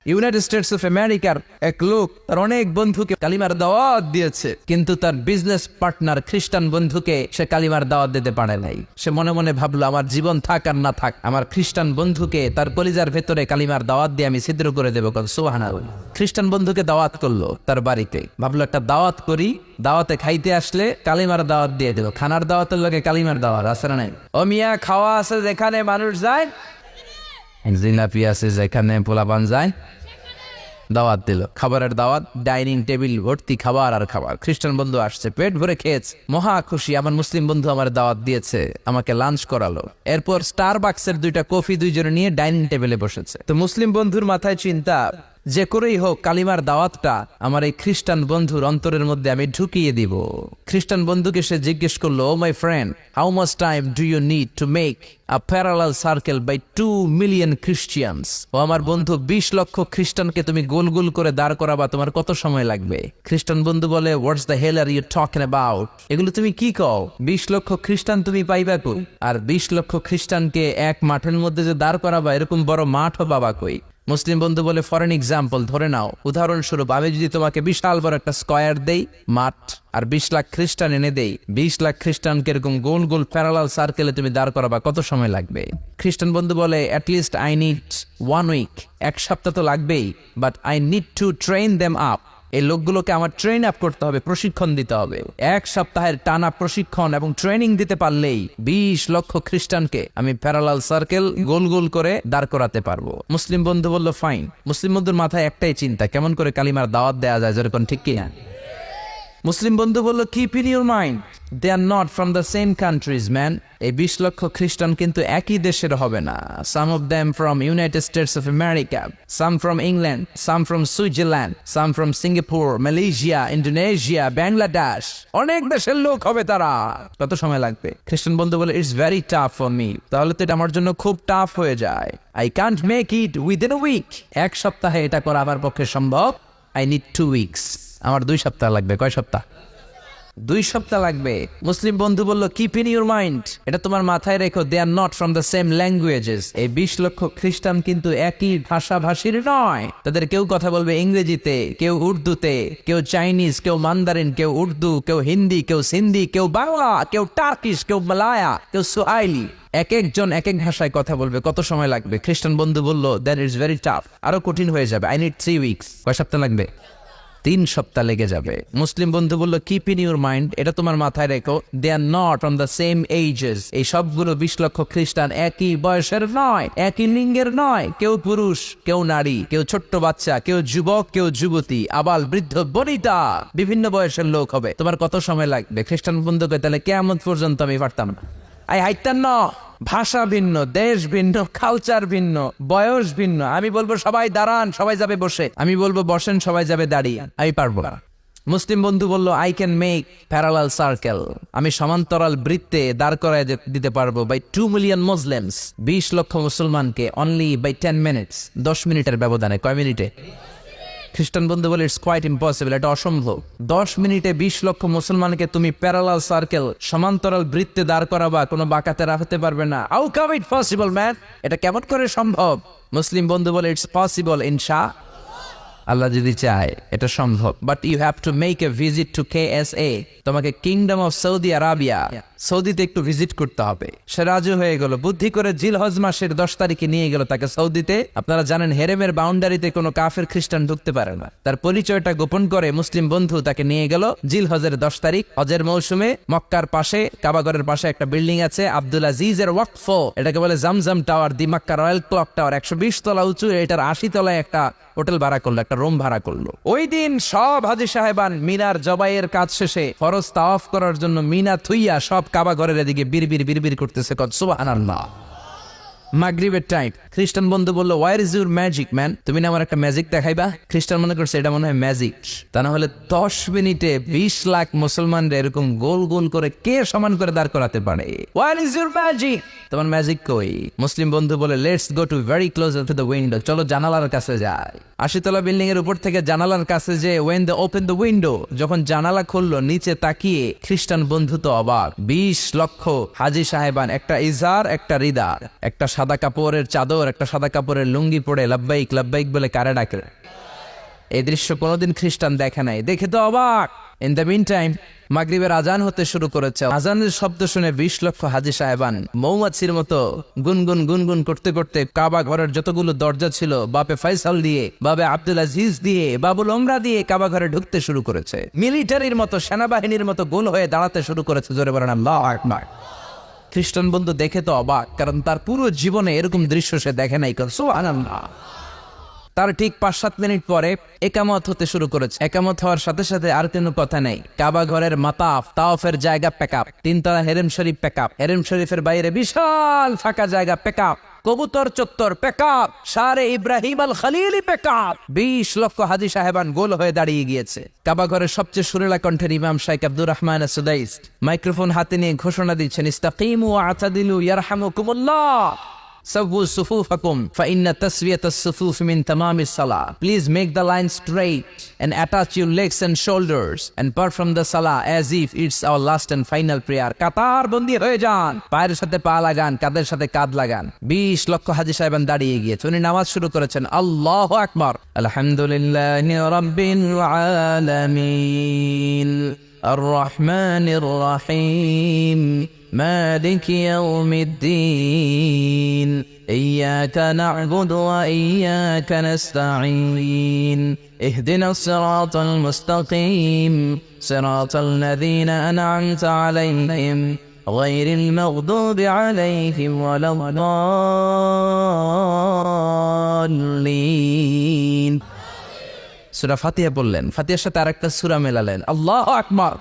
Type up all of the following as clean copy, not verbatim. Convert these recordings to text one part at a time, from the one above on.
United States of আমেরিকার এক লোক তার অনেক বন্ধুকে কালিমার দাওয়াত দিয়েছে, কিন্তু তার বিজনেস পার্টনার খ্রিস্টান বন্ধুকে সে কালিমার দাওয়াত দিতে পারে নাই। সে মনে মনে ভাবলো, আমার জীবন থাক আর না থাক, আমার খ্রিস্টান বন্ধুকে তার কলিজার ভেতরে কালিমার দাওয়াত দিয়ে আমি ছিদ্র করে দেবো। সুবহানাল্লাহ। খ্রিস্টান বন্ধুকে দাওয়াত করলো তার বাড়িতে, ভাবলো একটা দাওয়াত করি, দাওয়াতে খাইতে আসলে কালিমার দাওয়াত দিয়ে দিল। খানার দাওয়াতের লগে কালিমার দাওয়াত আছে না নাই? ও মিয়া, খাওয়া আছে যেখানে মানুষ যায়, জিলাপি আছে যেখানে পোলাপান যায়, দাওয়াত দিল, খাবারের দাওয়াত, ডাইনিং টেবিল ভর্তি খাবার আর খাবার। খ্রিস্টান বন্ধু আসছে, পেট ভরে খেয়েছে, মহা খুশি, আমার মুসলিম বন্ধু আমার দাওয়াত দিয়েছে, আমাকে লাঞ্চ করালো। এরপর স্টারবাক্সের 2টা কফি দুইজনে নিয়ে ডাইনিং টেবিলে বসেছে। তো মুসলিম বন্ধুর মাথায় চিন্তা, যে করেই হোক কালিমার দাওয়াতটা আমার এই খ্রিস্টান বন্ধুর অন্তরের মধ্যে আমি ঢুকিয়ে দিব। খ্রিস্টান বন্ধুকে সে জিজ্ঞেস করলো, oh my friend, how much time do you need to make a parallel circle by 2 million Christians? ও আমার বন্ধু, 20 লক্ষ খ্রিস্টানকে তুমি গোল গোল করে দাঁড় করাবা, তোমার কত সময় লাগবে? খ্রিস্টান বন্ধু বলে, what's the hell are you talking about? এগুলো তুমি কি কও? 20 লক্ষ খ্রিস্টান তুমি পাইবা কই? আর 20 লক্ষ খ্রিস্টানকে এক মাঠের মধ্যে যে দাঁড় করাবা, এরকম বড় মাঠও পাবা কই? মুসলিম বন্ধু বলে, ফর এন এক্সাম্পল, ধরে নাও, উদাহরণস্বরূপ আমি যদি তোমাকে বিশাল বড় একটা স্কয়ার দেই, মাঠ, আর 20 লাখ খ্রিস্টান এনে দেই, 20 লাখ খ্রিস্টানকে এরকম গোল গোল প্যারালাল সার্কেলে তুমি দাঁড় করাবা, কত সময় লাগবে? খ্রিস্টান বন্ধু বলে, অ্যাটলিস্ট আই নিড 1 উইক, 1 সপ্তাহ তো লাগবেই, but I need to train them up. এই লোকগুলোকে আমার ট্রেন আপ করতে হবে, প্রশিক্ষণ দিতে হবে। 1 সপ্তাহের টানা প্রশিক্ষণ এবং ট্রেনিং দিতে পারলেই 20 লক্ষ খ্রিস্টানকে আমি প্যারালাল সার্কেল গোল গোল করে দাঁড় করাতে পারবো। মুসলিম বন্ধু বলল, ফাইন। মুসলিম বন্ধুর মাথায় একটাই চিন্তা, কেমন করে কালিমার দাওয়াত দেওয়া যায়, যেরকম, ঠিক কিনা? মুসলিম বন্ধু বলল, keep in your mind, they are not from the same countries man. এই 20 লক্ষ খ্রিস্টান কিন্তু একই দেশের হবে না। Some of them from United States of America, some from England, some from Switzerland, some from Singapore, Malaysia, Indonesia, Bangladesh, অনেক দেশের লোক হবে তারা। কত সময় লাগবে? খ্রিস্টান বন্ধু বলে, it's very tough for me. তাহলে তো এটা আমার জন্য খুব টাফ হয়ে যায়। I can't make it within a week. 1 সপ্তাহে এটা করা আমার পক্ষে সম্ভব। I need 2 weeks. আমার 2 সপ্তাহ লাগবে। কয় সপ্তাহ? 2 সপ্তাহ লাগবে। মুসলিম বন্ধু বলল, কিপ ইন ইউর মাইন্ড, এটা তোমার মাথায় রেখো, they are not from the same languages. এই 20 লক্ষ খ্রিস্টান কিন্তু একই ভাষাভাষীর নয়। তাদের কেউ কথা বলবে ইংরেজিতে, কেউ উর্দুতে, কেউ চাইনিজ, কেউ মান্দারিন, কেউ উর্দু, কেউ হিন্দি, কেউ সিন্ধি, কেউ বাংলা, কেউ টার্কিশ, কেউ মালায়া, কেউ সুয়াইলি। এক একজন এক এক ভাষায় কথা বলবে, কত সময় লাগবে? খ্রিস্টান বন্ধু বলল, দ্যাট ইজ ভেরি টাফ, আরো কঠিন হয়ে যাবে। I need 3 weeks. কয় সপ্তাহ লাগবে? 3 সপ্তাহ লেগে যাবে। মুসলিম বন্ধু বলল, কিপ ইন ইউর মাইন্ড, এটা তোমার মাথায় রেখো, they are not from the same ages. এই সবগুলো 20 লক্ষ খ্রিস্টান একই বয়সের নয়, একই লিঙ্গের নয়। কেউ পুরুষ, কেউ নারী, কেউ ছোট্ট বাচ্চা, কেউ যুবক, কেউ যুবতী, আবাল বৃদ্ধ বনিতা, বিভিন্ন বয়সের লোক হবে। তোমার কত সময় লাগবে? খ্রিস্টান বন্ধুকে, তাহলে কিয়ামত পর্যন্ত আমি পারতাম না। আই হাইতাম না। ভাষা ভিন্ন, দেশ ভিন্ন, কালচার ভিন্ন, বয়স ভিন্ন। আমি বলবো সবাই দাঁড়ান, সবাই যাবে বসে। আমি বলবো বসেন, সবাই যাবে দাঁড়িয়ে। আমি পারবো না। মুসলিম বন্ধু বলল, I can make parallel circle, আমি সমান্তরাল বৃত্তে দাঁড় করায় দিতে পারবো বাই 2 মিলিয়ন মুসলিমস, 20 লক্ষ মুসলমানকে, অনলি বাই 10 মিনিটস, 10 মিনিটের ব্যবধানে। কয় মিনিটে? খ্রিস্টান বন্ধু বলে, ইটস কোয়াইট ইম্পসিবল, এটা অসম্ভব। 10 মিনিটে 20 লক্ষ মুসলমানকে তুমি প্যারালাল সার্কেল, সমান্তরাল বৃত্তে দাঁড় করাবা, কোনো বাঁকাতে রাখতে পারবে না। How come it possible man? এটা কেমন করে সম্ভব? মুসলিম বন্ধু বলে, ইটস পসিবল ইনশা আল্লাহ যদি চায়, এটা সম্ভব। But you have to make a visit to KSA, তোমাকে কিংডম অফ সৌদি আরাবিয়া, সৌদিতে একটু ভিজিট করতে হবে। সে রাজু হয়ে গেল, বুদ্ধি করে জিলহজ মাসের 10 তারিখে নিয়ে গেল তাকে সৌদিতে। আপনারা জানেন, হেরেমের বাউন্ডারিতে কোনো কাফের খ্রিস্টান ঢুকতে পারে না। তার পরিচয়টা গোপন করে মুসলিম বন্ধু তাকে নিয়ে গেল জিলহজের 10 তারিখ, হজের মৌসুমে। মক্কার পাশে, কাবাগরের পাশে একটা বিল্ডিং আছে, আব্দুল আজিজের ওয়াকফ, এটাকে বলে জামজাম টাওয়ার, দি মক্কা রয়্যাল ক্লক টাওয়ার, 120 তলা উঁচু। এটার 80 তলায় একটা হোটেল ভাড়া করলো, একটা রুম ভাড়া করলো। ওই দিন সব হাজী সাহেবান মিনার জবাইয়ের কাজ শেষে ফরজ তাওয়াফ করার জন্য মিনা থুইয়া সব কাবা ঘরের এদিকে বিড়বিড় বিড়বিড় করতেছে। সুবহানাল্লাহ। মাগরিবের টাইম। খ্রিস্টান বন্ধু বলল, where is your magic man? তুমি না আমার একটা ম্যাজিক দেখাইবা? খ্রিস্টান মনে করছে এটা মনে হয় ম্যাজিক। তা না হলে 10 মিনিটে 20 লাখ মুসলমানরা এরকম গোল গোল করে কে সমান করে দাঁড় করাতে পারে? Where is your magic? তোমার ম্যাজিক কই? মুসলিম বন্ধু বলে, let's go to very close to the window, চলো জানালার কাছে যাই। 80 তলা বিল্ডিং এর উপর থেকে জানালার কাছে যে when they open the window, যখন জানালা খুললো নিচে তাকিয়ে খ্রিস্টান বন্ধু তো অবাক। 20 লক্ষ হাজি সাহেবান, একটা ইজার একটা রিদা, একটা সাদা কাপড়ের চাদর একটা সাদা কাপড়ের লুঙ্গি পরে লাব্বাইক লাব্বাইক বলে কারে ডাকে। এই দৃশ্য কোনোদিন খ্রিস্টান দেখে নাই, দেখে তো অবাক। ইন দ্য মিন টাইম মাগরিবের আজান হতে শুরু করেছে। আজানের শব্দ শুনে 20 লক্ষ হাজি সাহেবান মৌমাছির মতো গুনগুন গুনগুন করতে করতে কাবা ঘরের যতগুলো দরজা ছিল বাপে ফয়সাল দিয়ে, বাবে আব্দুল আজিজ দিয়ে, বাবুল ওমরা দিয়ে কাবা ঘরে ঢুকতে শুরু করেছে। মিলিটারির মতো, সেনাবাহিনীর মতো গোল হয়ে দাঁড়াতে শুরু করেছে। জোরে বলেন আল্লাহু আকবার। খ্রিস্টান বন্ধু দেখে তো অবাক, কারণ তার পুরো জীবনে এরকম দৃশ্য সে দেখে নাই। সুবহানাল্লাহ। তার ঠিক 5-7 মিনিট পরে একামত হতে শুরু করেছে। একামত হওয়ার সাথে সাথে আর কোনো কথা নেই। কাবা ঘরের মাতাফ তাওয়াফের জায়গা প্যাকআপ, 3 তলা হেরেম শরীফ প্যাকআপ, হেরেম শরীফের বাইরে বিশাল ফাঁকা জায়গা প্যাকআপ, কবুতর চত্বর প্যাকআপ, শারে ইব্রাহিম আল খলিলি প্যাকআপ। 20 লক্ষ হাজি সাহেবান গোল হয়ে দাঁড়িয়ে গিয়েছে। কাবা ঘরের সবচেয়ে সুরেলা কণ্ঠের ইমাম শাইখ আব্দুর রহমান সুদাইস মাইক্রোফোন হাতে নিয়ে ঘোষণা দিচ্ছেন, ইস্তাকিমু ওয়া আতাদিলু ইয়ারহামুকুমুল্লাহ, সাওউ সুফুফাকুম ফাইন্না তাসওয়াতাস সুফুফ মিন তামামিস সালাহ। Please make the line straight and attach your legs and shoulders and perform the salah as if it's our last and final prayer. কাতার বন্দী হয়ে যান, পায়ের সাথে পা লাগান, কাঁধের সাথে কাঁধ লাগান। 20 লক্ষ হাজি সাহেবান দাঁড়িয়ে গিয়েছে। উনি নামাজ শুরু করেছেন, আল্লাহু আকবার, আলহামদুলিল্লাহি রাব্বিল আলামিন আর রহমানির রহিম مالك يوم الدين إياك نعبد وإياك نستعين اهدنا الصراط المستقيم صراط الذين أنعمت عليهم غير المغضوب عليهم ولا الضالين। সূরা ফাতিহা বললেন, ফাতিহার সাথে আরেকটা সূরা মেলালেন, আল্লাহু আকবার।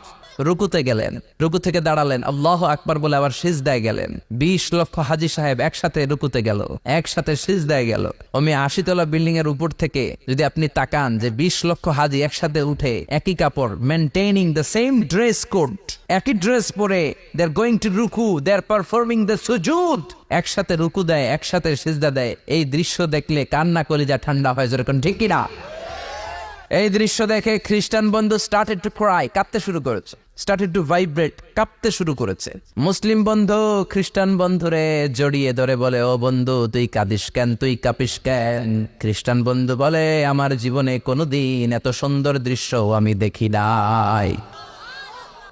রুকুতে গেলেন, রুকু থেকে দাঁড়ালেন, আল্লাহু আকবার বলে আবার সিজদায় গেলেন। 20 লক্ষ হাজি সাহেব একসাথে রুকুতে গেল, একসাথে সিজদায় গেল। 80 তলা বিল্ডিং এর উপর থেকে যদি আপনি তাকান যে 20 লক্ষ হাজি একসাথে উঠে একই কাপড়, maintaining the same dress code, একই ড্রেস পরে দে আর গোয়িং টু রুকু, দে আর পারফর্মিং দ্য সুজুদ, একসাথে রুকু দেয়, একসাথে সিজদা দেয়। এই দৃশ্য দেখলে কান্না কলিজা ঠান্ডা হয়, যেরকম ঠিক কিনা? এই দৃশ্য দেখে খ্রিস্টান বন্ধু স্টার্টেড টু ক্রাই, কাঁদতে শুরু করেছে, স্টার্টেড টু ভাইব্রেট, কাঁপতে শুরু করেছে। মুসলিম বন্ধু খ্রিস্টান বন্ধুরে জড়িয়ে ধরে বলে, ও বন্ধু তুই কাঁদিস কেন, তুই কাঁপিস কেন? খ্রিস্টান বন্ধু বলে, আমার জীবনে কোনোদিন এত সুন্দর দৃশ্য আমি দেখি নাই।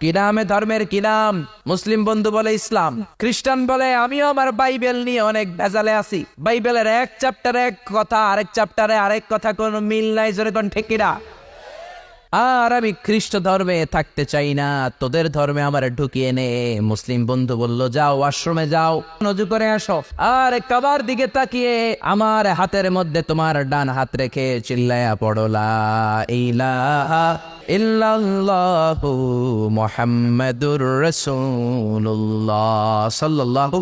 কি নামে ধর্মের কি নাম? মুসলিম বন্ধু বলে ইসলাম, খ্রিস্টান বলে আমিও আমার বাইবেল নিয়ে অনেক ভেজালে আছি, বাইবেলের এক চ্যাপ্টারে এক কথা, আরেক চ্যাপ্টারে আরেক কথা, কোনো মিল নাই, জোরে কোন ঠিক কিনা? আর আমি খ্রিস্ট ধর্মে থাকতে চাই না, তোদের ধর্মে আমার ঢুকিয়ে নে। মুসলিম বন্ধু বলল, যাও আশ্রমে যাও, নজু করে আসো, আর কাবার দিকে তাকিয়ে আমার হাতের মধ্যে তোমার ডান হাত রেখে চিল্লায়া পড়ো লা ইলাহা ইল্লাল্লাহু মুহাম্মাদুর রাসূলুল্লাহ সাল্লাল্লাহু